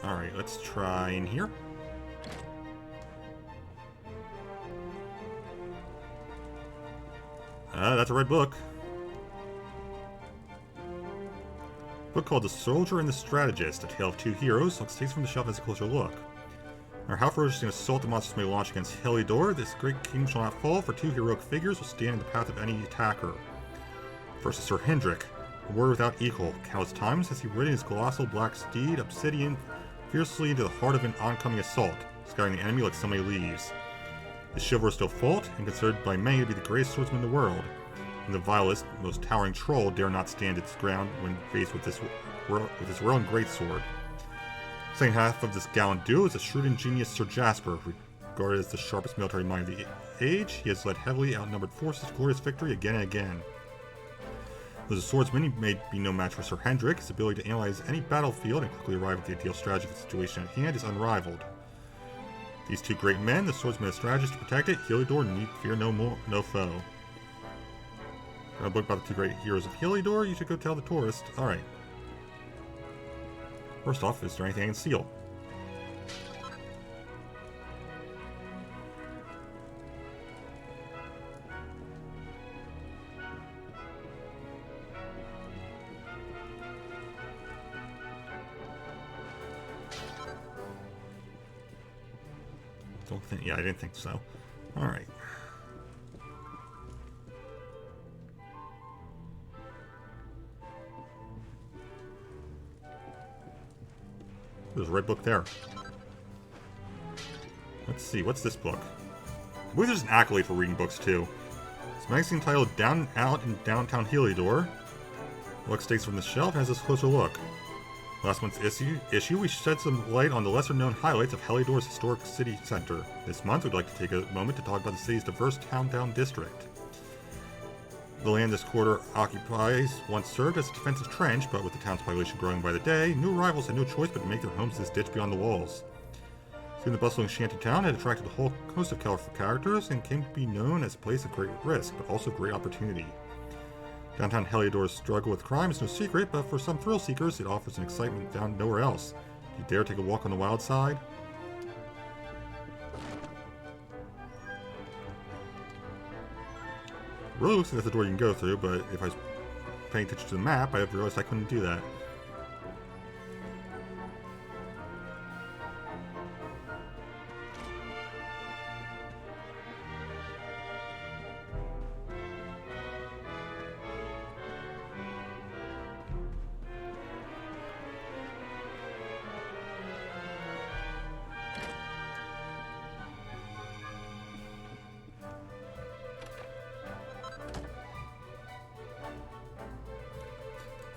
Alright, let's try in here. That's a red book. Book called The Soldier and the Strategist, a tale of two heroes. Let's take it from the shelf as a closer look. No matter how ferocious an assault the monsters may launch against Heliodor, this great kingdom shall not fall, for two heroic figures will stand in the path of any attacker. First is Sir Hendrik, a warrior without equal. Countless times has he ridden his colossal black steed, Obsidian, fiercely into the heart of an oncoming assault, scattering the enemy like so many leaves. His chivalrous still fault, and considered by many to be the greatest swordsman in the world. and the vilest, most towering troll dare not stand its ground when faced with this whirling greatsword. The second half of this gallant duo is a shrewd ingenious Sir Jasper, regarded as the sharpest military mind of the age. He has led heavily outnumbered forces to glorious victory again and again. Though as a swordsman, he may be no match for Sir Hendrik, his ability to analyze any battlefield and quickly arrive at the ideal strategy for the situation at hand is unrivaled. These two great men, the swordsman and strategist to protect it, Heliodor need fear no foe. A book about the two great heroes of Heliodor, you should go tell the tourist. Alright. First off, is there anything I can steal? Don't think. Yeah, I didn't think so. Alright. There's a red book there. Let's see, what's this book? I believe there's an accolade for reading books, too. It's a magazine titled Down and Out in Downtown Heliodor. Lux takes from the shelf and has this closer look. Last month's issue, we shed some light on the lesser-known highlights of Heliodor's historic city center. This month, we'd like to take a moment to talk about the city's diverse town district. The land this quarter occupies once served as a defensive trench, but with the town's population growing by the day, new arrivals had no choice but to make their homes in this ditch beyond the walls. Soon the bustling shanty town had attracted a whole host of colorful characters and came to be known as a place of great risk, but also great opportunity. Downtown Heliodor's struggle with crime is no secret, but for some thrill seekers, it offers an excitement found nowhere else. Do you dare take a walk on the wild side? Really looks like that's the door you can go through, but if I was paying attention to the map, I realized I couldn't do that.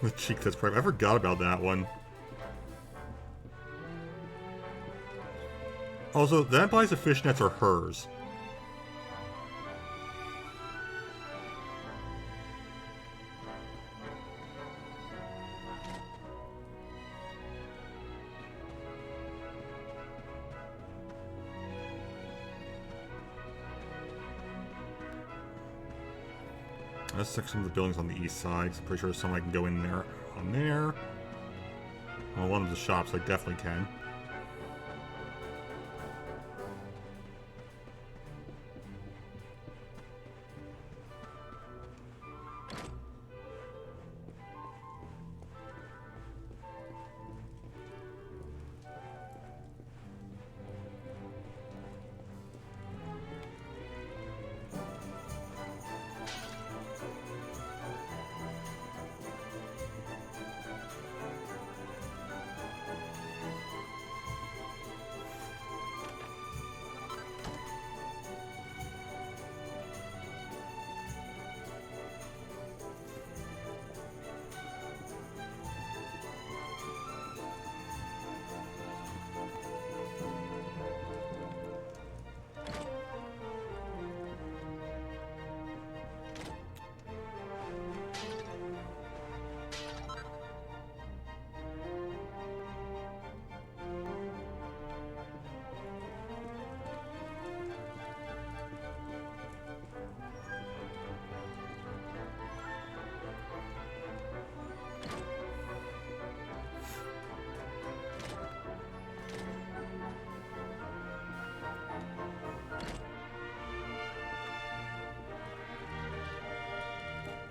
The cheek test prime. I forgot about that one. Also, that implies the fishnets are hers. Let's check some of the buildings on the east side. I'm pretty sure some I can go in there on there. Well, one of the shops I definitely can.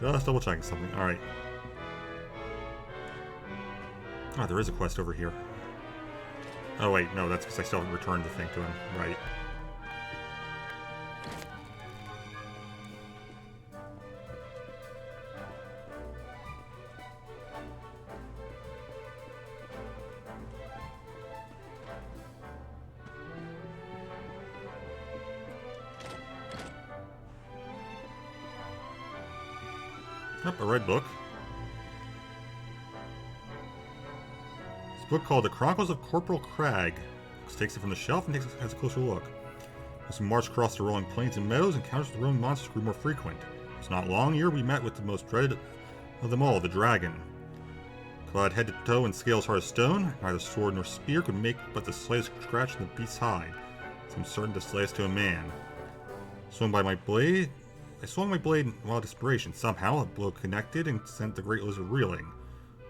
Just double checking something. Alright. Oh, there is a quest over here. Oh wait, no, that's because I still haven't returned the thing to him. Right. Yep, a red book. It's a book called The Chronicles of Corporal Crag. Lux takes it from the shelf and has a closer look. As we marched across the rolling plains and meadows, encounters with the roaming monsters grew more frequent. It was not long ere we met with the most dreaded of them all, the dragon. Clad head to toe in scales hard as stone, neither sword nor spear could make but the slightest scratch in the beast's hide. It seemed certain to slay us to a man. I swung my blade in wild desperation. Somehow, a blow connected and sent the great lizard reeling.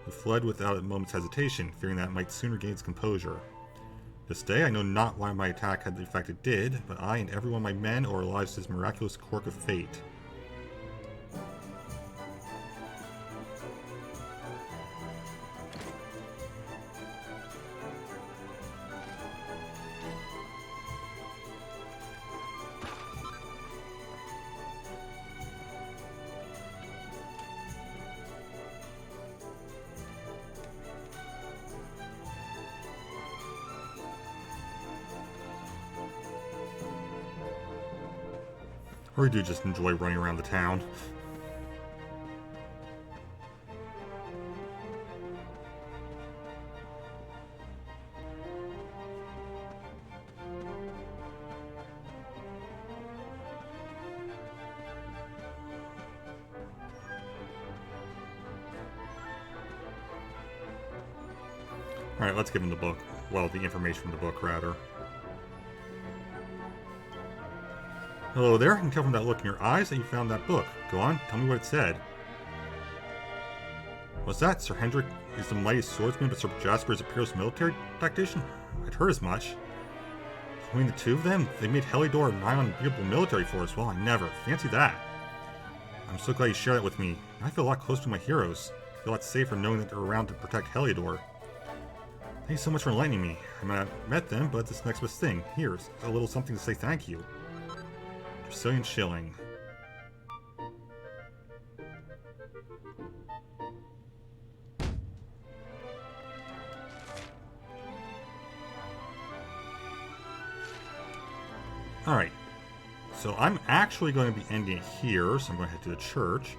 We fled without a moment's hesitation, fearing that it might soon regain its composure. This day, I know not why my attack had the effect it did, but I and every one of my men owe our lives to this miraculous quirk of fate. I really do just enjoy running around the town. Alright, let's give him the book. Well, the information from the book, rather. Hello there, I can tell from that look in your eyes that you found that book. Go on, tell me what it said. What's that? Sir Hendrik is the mightiest swordsman, but Sir Jasper is a peerless military tactician? I'd heard as much. Between the two of them, they made Heliodor nigh on unbeatable military force. Well, I never. Fancy that. I'm so glad you shared that with me. I feel a lot closer to my heroes. I feel a lot safer knowing that they're around to protect Heliodor. Thank you so much for enlightening me. I might have met them, but this next best thing. Here's a little something to say thank you. Brazilian shilling. Alright, so I'm actually going to be ending it here, so I'm going to head to the church.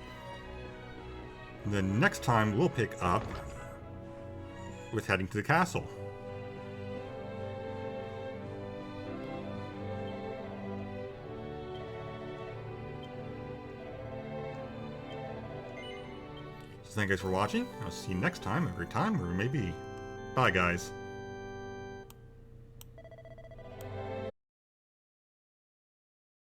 And then next time we'll pick up with heading to the castle. So thank you guys for watching. I'll see you next time, every time, where we may be. Bye, guys.